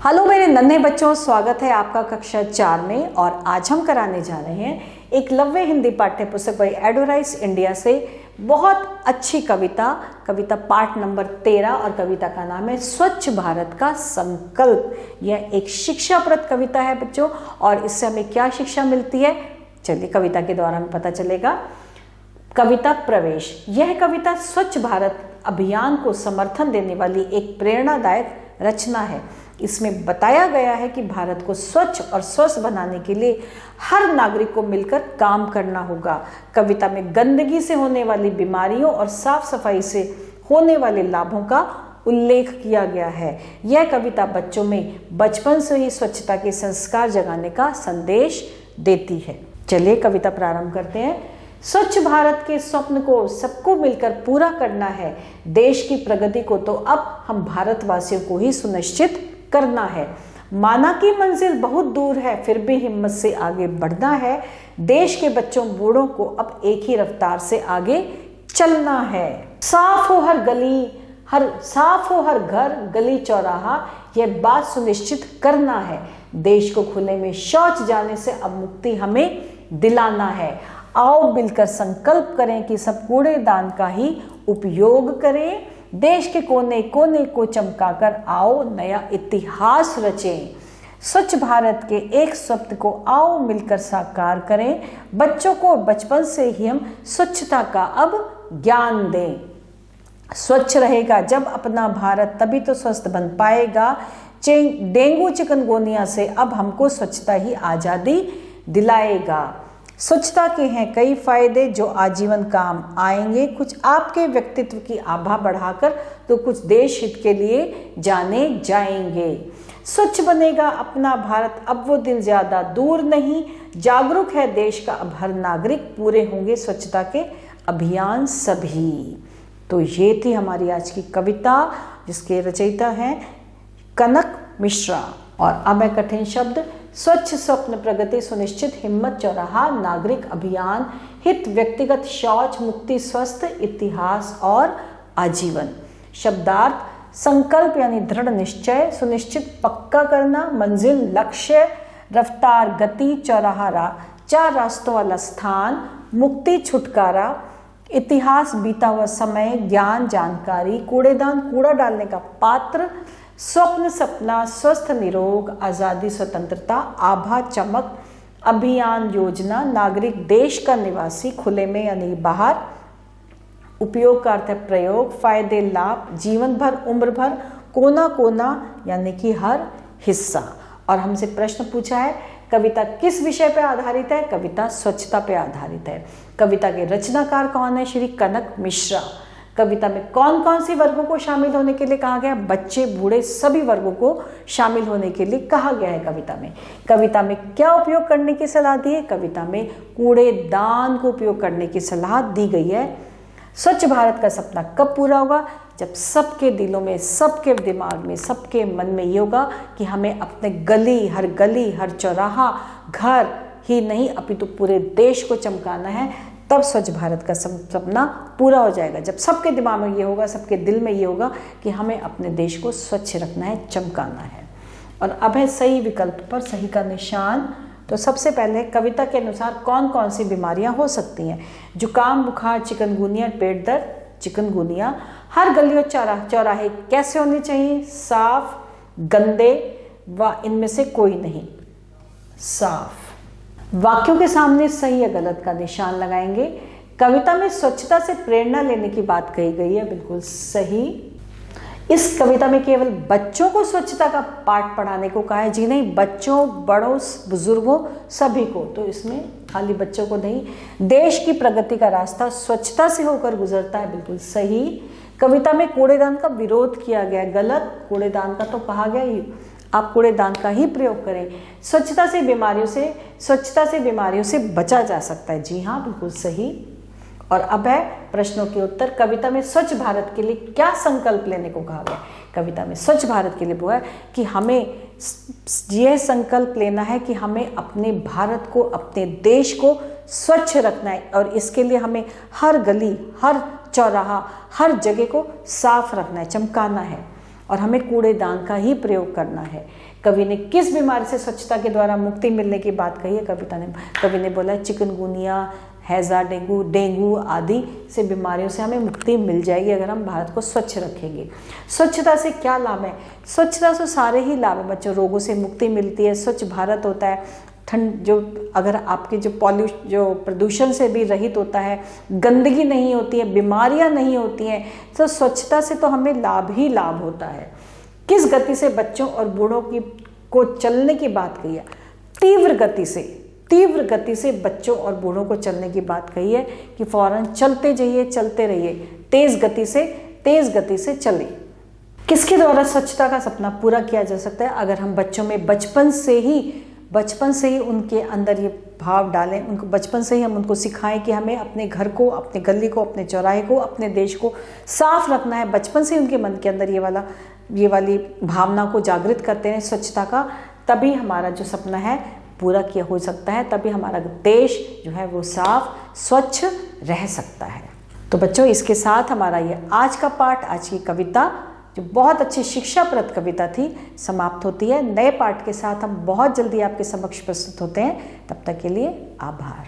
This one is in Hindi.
हेलो मेरे नन्हे बच्चों, स्वागत है आपका कक्षा 4 में। और आज हम कराने जा रहे हैं एकलव्य हिंदी पाठ्य पुस्तक बाय एडोराइज इंडिया से बहुत अच्छी कविता पाठ नंबर 13 और कविता का नाम है स्वच्छ भारत का संकल्प। यह एक शिक्षाप्रद कविता है बच्चों, और इससे हमें क्या शिक्षा मिलती है, चलिए कविता के द्वारा हमें पता चलेगा। कविता प्रवेश। यह कविता स्वच्छ भारत अभियान को समर्थन देने वाली एक प्रेरणादायक रचना है। इसमें बताया गया है कि भारत को स्वच्छ और स्वस्थ बनाने के लिए हर नागरिक को मिलकर काम करना होगा। कविता में गंदगी से होने वाली बीमारियों और साफ सफाई से होने वाले लाभों का उल्लेख किया गया है। यह कविता बच्चों में बचपन से ही स्वच्छता के संस्कार जगाने का संदेश देती है। चलिए कविता प्रारंभ करते हैं। स्वच्छ भारत के स्वप्न को सबको मिलकर पूरा करना है। देश की प्रगति को तो अब हम भारतवासियों को ही सुनिश्चित करना है। माना कि मंजिल बहुत दूर है, फिर भी हिम्मत से आगे बढ़ना है। देश के बच्चों बूढ़ों को अब एक ही रफ्तार से आगे चलना है। साफ हो हर घर गली चौराहा, यह बात सुनिश्चित करना है। देश को खुले में शौच जाने से अब मुक्ति हमें दिलाना है। आओ मिलकर संकल्प करें कि सब कूड़ेदान का ही उपयोग करें। देश के कोने कोने को चमकाकर आओ नया इतिहास रचें। स्वच्छ भारत के एक स्वप्न को आओ मिलकर साकार करें। बच्चों को बचपन से ही हम स्वच्छता का अब ज्ञान दें। स्वच्छ रहेगा जब अपना भारत, तभी तो स्वस्थ बन पाएगा। डेंगू चिकनगुनिया से अब हमको स्वच्छता ही आज़ादी दिलाएगा। स्वच्छता के हैं कई फायदे जो आजीवन काम आएंगे। कुछ आपके व्यक्तित्व की आभा बढ़ाकर तो कुछ देश हित के लिए जाने जाएंगे। स्वच्छ बनेगा अपना भारत, अब वो दिन ज्यादा दूर नहीं। जागरूक है देश का अब हर नागरिक, पूरे होंगे स्वच्छता के अभियान सभी। तो ये थी हमारी आज की कविता, जिसके रचयिता हैं कनक मिश्रा। और अब है कठिन शब्द। स्वच्छ स्वप्न प्रगति सुनिश्चित हिम्मत चौराहा नागरिक अभियान हित व्यक्तिगत शौच मुक्ति स्वस्थ इतिहास और आजीवन। शब्दार्थ संकल्प यानी दृढ़ निश्चय, सुनिश्चित पक्का करना, मंजिल लक्ष्य, रफ्तार गति, चौराहा चार रास्तों वाला स्थान, मुक्ति छुटकारा, इतिहास बीता हुआ समय, ज्ञान जानकारी, कूड़ेदान कूड़ा डालने का पात्र, स्वप्न सपना, स्वस्थ निरोग, आज़ादी स्वतंत्रता, आभा चमक, अभियान योजना, नागरिक देश का निवासी, खुले में यानी बाहर, उपयोग का अर्थ है प्रयोग, फायदे लाभ, जीवन भर उम्र भर, कोना कोना यानी कि हर हिस्सा। और हमसे प्रश्न पूछा है कविता किस विषय पर आधारित है? कविता स्वच्छता पर आधारित है। कविता के रचनाकार कौन है? श्री कनक मिश्रा। कविता में कौन कौन सी वर्गों को शामिल होने के लिए कहा गया? बच्चे बूढ़े सभी वर्गों को शामिल होने के लिए कहा गया है कविता में क्या उपयोग करने की सलाह दी है? कविता में कूड़ेदान को उपयोग करने की सलाह दी गई है। स्वच्छ भारत का सपना कब पूरा होगा? जब सबके दिलों में, सबके दिमाग में, सबके मन में ये होगा कि हमें अपने गली, हर चौराहा, घर ही नहीं अपितु पूरे देश को चमकाना है। तब स्वच्छ भारत का सपना पूरा हो जाएगा, जब सबके दिमाग में ये होगा, सबके दिल में ये होगा कि हमें अपने देश को स्वच्छ रखना है, चमकाना है। और अब है सही विकल्प पर सही का निशान। तो सबसे पहले कविता के अनुसार कौन कौन सी बीमारियां हो सकती हैं? जुकाम, बुखार, चिकनगुनिया, पेट दर्द, चिकनगुनिया। हर गली और चौराहे कैसे होने चाहिए? साफ, गंदे व इनमें से कोई नहीं, साफ। वाक्यों के सामने सही या गलत का निशान लगाएंगे। कविता में स्वच्छता से प्रेरणा लेने की बात कही गई है, बिल्कुल सही। इस कविता में केवल बच्चों को स्वच्छता का पाठ पढ़ाने को कहा है? जी नहीं, बच्चों, बड़ों, बुजुर्गों सभी को। तो इसमें खाली बच्चों को नहीं। देश की प्रगति का रास्ता स्वच्छता से होकर गुजरता है, बिल्कुल सही। कविता में कूड़ेदान का विरोध किया गया, गलत। कूड़ेदान का तो कहा गया ही, आप कूड़ेदान का ही प्रयोग करें। स्वच्छता से बीमारियों से बचा जा सकता है, जी हाँ, बिल्कुल सही। और अब है प्रश्नों के उत्तर। कविता में स्वच्छ भारत के लिए क्या संकल्प लेने को कहा गया? कविता में स्वच्छ भारत के लिए हुआ है कि हमें यह संकल्प लेना है कि हमें अपने भारत को, अपने देश को स्वच्छ रखना है। और इसके लिए हमें हर गली, हर चौराहा, हर जगह को साफ रखना है, चमकाना है। और हमें कूड़ेदान का ही प्रयोग करना है। कवि ने किस बीमारी से स्वच्छता के द्वारा मुक्ति मिलने की बात कही है? कवि ने बोला चिकनगुनिया, हैजा, डेंगू आदि से बीमारियों से हमें मुक्ति मिल जाएगी अगर हम भारत को स्वच्छ रखेंगे। स्वच्छता से क्या लाभ है? स्वच्छता से सारे ही लाभ है बच्चों। रोगों से मुक्ति मिलती है, स्वच्छ भारत होता है, ठंड जो अगर आपके जो प्रदूषण से भी रहित होता है, गंदगी नहीं होती है, बीमारियां नहीं होती हैं, तो स्वच्छता से तो हमें लाभ ही लाभ होता है। किस गति से बच्चों और बूढ़ों को चलने की बात कही है? तीव्र गति से बच्चों और बूढ़ों को चलने की बात कही है कि फौरन चलते जाइए, चलते रहिए, तेज गति से चले। किसके द्वारा स्वच्छता का सपना पूरा किया जा सकता है? अगर हम बच्चों में बचपन से ही उनके अंदर ये भाव डालें, उनको बचपन से ही हम उनको सिखाएं कि हमें अपने घर को, अपने गली को, अपने चौराहे को, अपने देश को साफ रखना है। बचपन से ही उनके मन के अंदर ये वाली भावना को जागृत करते हैं स्वच्छता का, तभी हमारा जो सपना है पूरा किया हो सकता है, तभी हमारा देश जो है वो साफ स्वच्छ रह सकता है। तो बच्चों, इसके साथ हमारा ये आज का पाठ, आज की कविता जो बहुत अच्छी शिक्षाप्रद कविता थी, समाप्त होती है। नए पाठ के साथ हम बहुत जल्दी आपके समक्ष प्रस्तुत होते हैं। तब तक के लिए आभार।